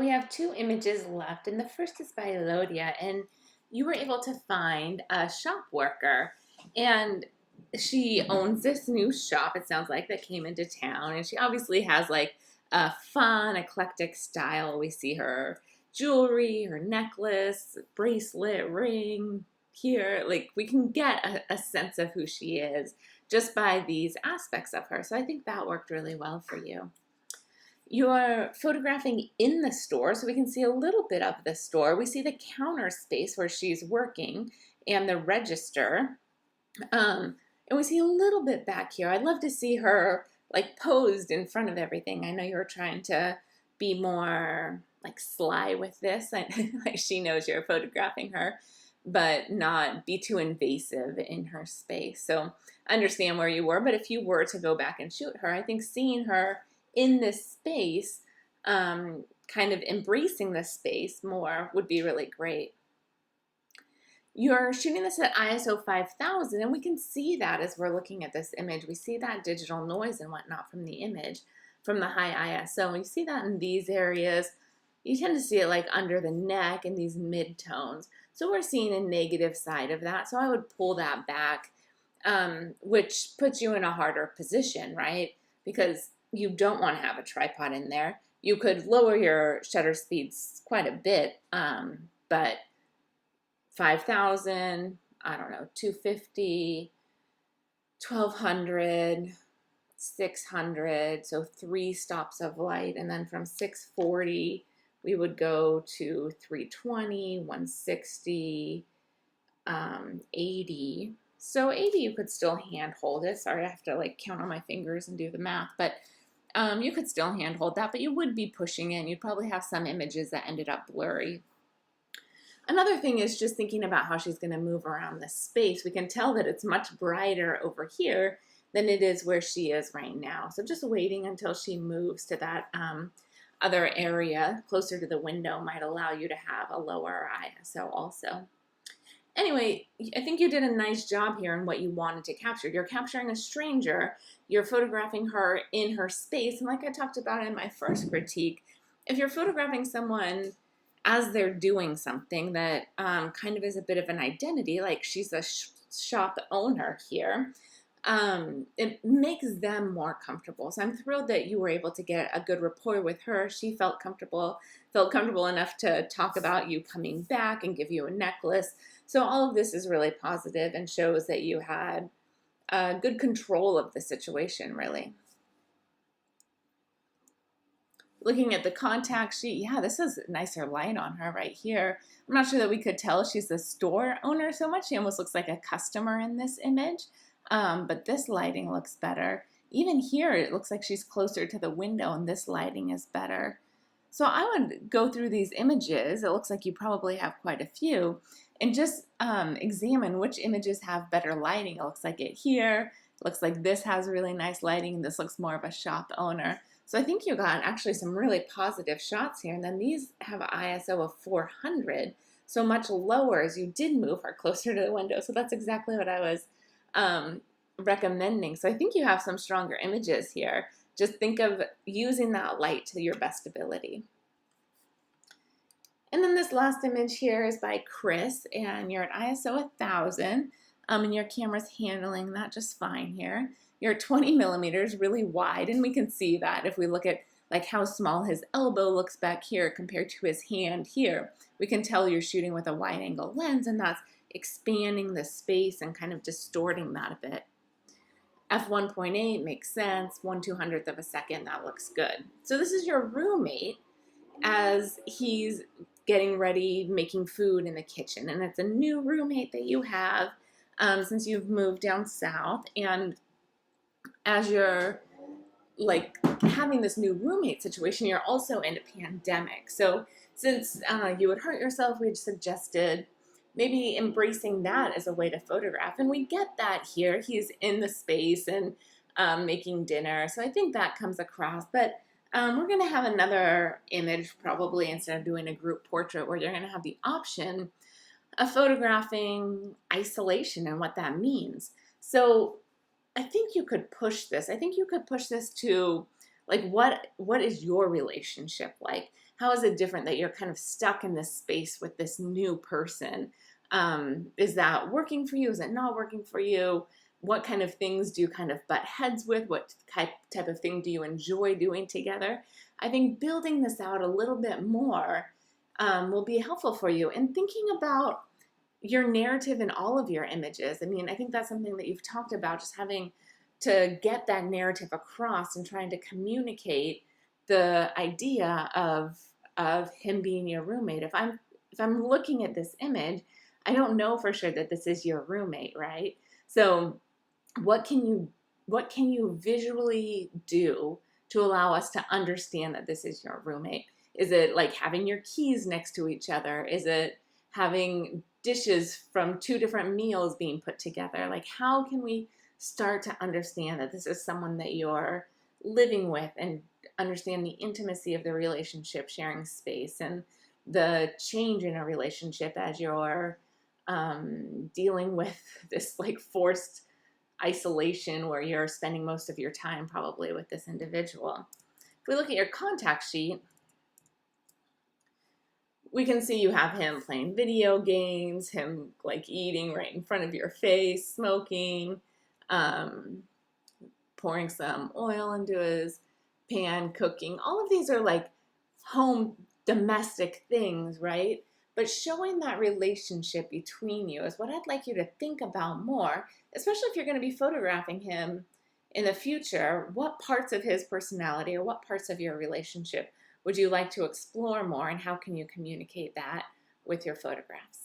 we have two images left, and the first is by Elodia, and you were able to find a shop worker, and she owns this new shop, it sounds like, that came into town, and she obviously has like a fun, eclectic style. We see her jewelry, her necklace, bracelet, ring here. Like, we can get a sense of who she is just by these aspects of her. So I think that worked really well for you. You're photographing in the store, so we can see a little bit of the store. We see the counter space where she's working and the register. And we see a little bit back here. I'd love to see her like posed in front of everything. I know you're trying to be more like sly with this. Like she knows you're photographing her, but not be too invasive in her space. So I understand where you were, but if you were to go back and shoot her, I think seeing her in this space, kind of embracing this space more would be really great. You're shooting this at ISO 5000, and we can see that as we're looking at this image. We see that digital noise and whatnot from the image, from the high ISO. And you see that in these areas. You tend to see it like under the neck and these mid-tones. So we're seeing a negative side of that. So I would pull that back, which puts you in a harder position, right? Because you don't want to have a tripod in there. You could lower your shutter speeds quite a bit, but 5,000, I don't know, 250, 1,200, 600, so 3 stops of light, and then from 640, we would go to 320, 160, 80. So 80, you could still hand hold it. Sorry, I have to like count on my fingers and do the math, but you could still hand hold that, but you would be pushing in. You'd probably have some images that ended up blurry. Another thing is just thinking about how she's going to move around the space. We can tell that it's much brighter over here than it is where she is right now. So just waiting until she moves to that other area closer to the window might allow you to have a lower ISO also. Anyway, I think you did a nice job here in what you wanted to capture. You're capturing a stranger. You're photographing her in her space. And like I talked about in my first critique, if you're photographing someone as they're doing something that kind of is a bit of an identity, like she's a shop owner here, it makes them more comfortable. So I'm thrilled that you were able to get a good rapport with her. She felt comfortable enough to talk about you coming back and give you a necklace. So all of this is really positive and shows that you had good control of the situation, really. Looking at the contact sheet, yeah, this is nicer light on her right here. I'm not sure that we could tell she's the store owner so much. She almost looks like a customer in this image, but this lighting looks better. Even here, it looks like she's closer to the window, and this lighting is better. So I would go through these images. It looks like you probably have quite a few, and just examine which images have better lighting. It looks like it here. It looks like this has really nice lighting. This looks more of a shop owner. So I think you got actually some really positive shots here. And then these have an ISO of 400, so much lower as you did move her closer to the window. So that's exactly what I was recommending. So I think you have some stronger images here. Just think of using that light to your best ability. And then this last image here is by Kris, and you're at ISO 1000, and your camera's handling that just fine here. You're 20 millimeters, really wide, and we can see that if we look at like how small his elbow looks back here compared to his hand here. We can tell you're shooting with a wide angle lens, and that's expanding the space and kind of distorting that a bit. f1.8 makes sense, 1/200th of a second, that looks good. So this is your roommate as he's getting ready, making food in the kitchen, and it's a new roommate that you have since you've moved down south. And as you're like having this new roommate situation, you're also in a pandemic. So since you would hurt yourself, we had suggested maybe embracing that as a way to photograph. And we get that here. He's in the space and making dinner. So I think that comes across. But we're going to have another image probably instead of doing a group portrait where you're going to have the option of photographing isolation and what that means. So I think you could push this. I think you could push this to like what is your relationship like? how is it different that you're kind of stuck in this space with this new person? Is that working for you? Is it not working for you? What kind of things do you kind of butt heads with? What type of thing do you enjoy doing together? I think building this out a little bit more will be helpful for you. And thinking about your narrative in all of your images. I mean, I think that's something that you've talked about, just having to get that narrative across and trying to communicate the idea of him being your roommate. If I'm looking at this image, I don't know for sure that this is your roommate, right? So what can you visually do to allow us to understand that this is your roommate? Is it like having your keys next to each other? Is it having dishes from two different meals being put together? Like, how can we start to understand that this is someone that you're living with and understand the intimacy of the relationship, sharing space, and the change in a relationship as you're dealing with this like forced isolation where you're spending most of your time probably with this individual. If we look at your contact sheet, we can see you have him playing video games, him like eating right in front of your face, smoking, pouring some oil into his pan, cooking. All of these are like home domestic things, right? But showing that relationship between you is what I'd like you to think about more, especially if you're going to be photographing him in the future. What parts of his personality or what parts of your relationship would you like to explore more, and how can you communicate that with your photographs?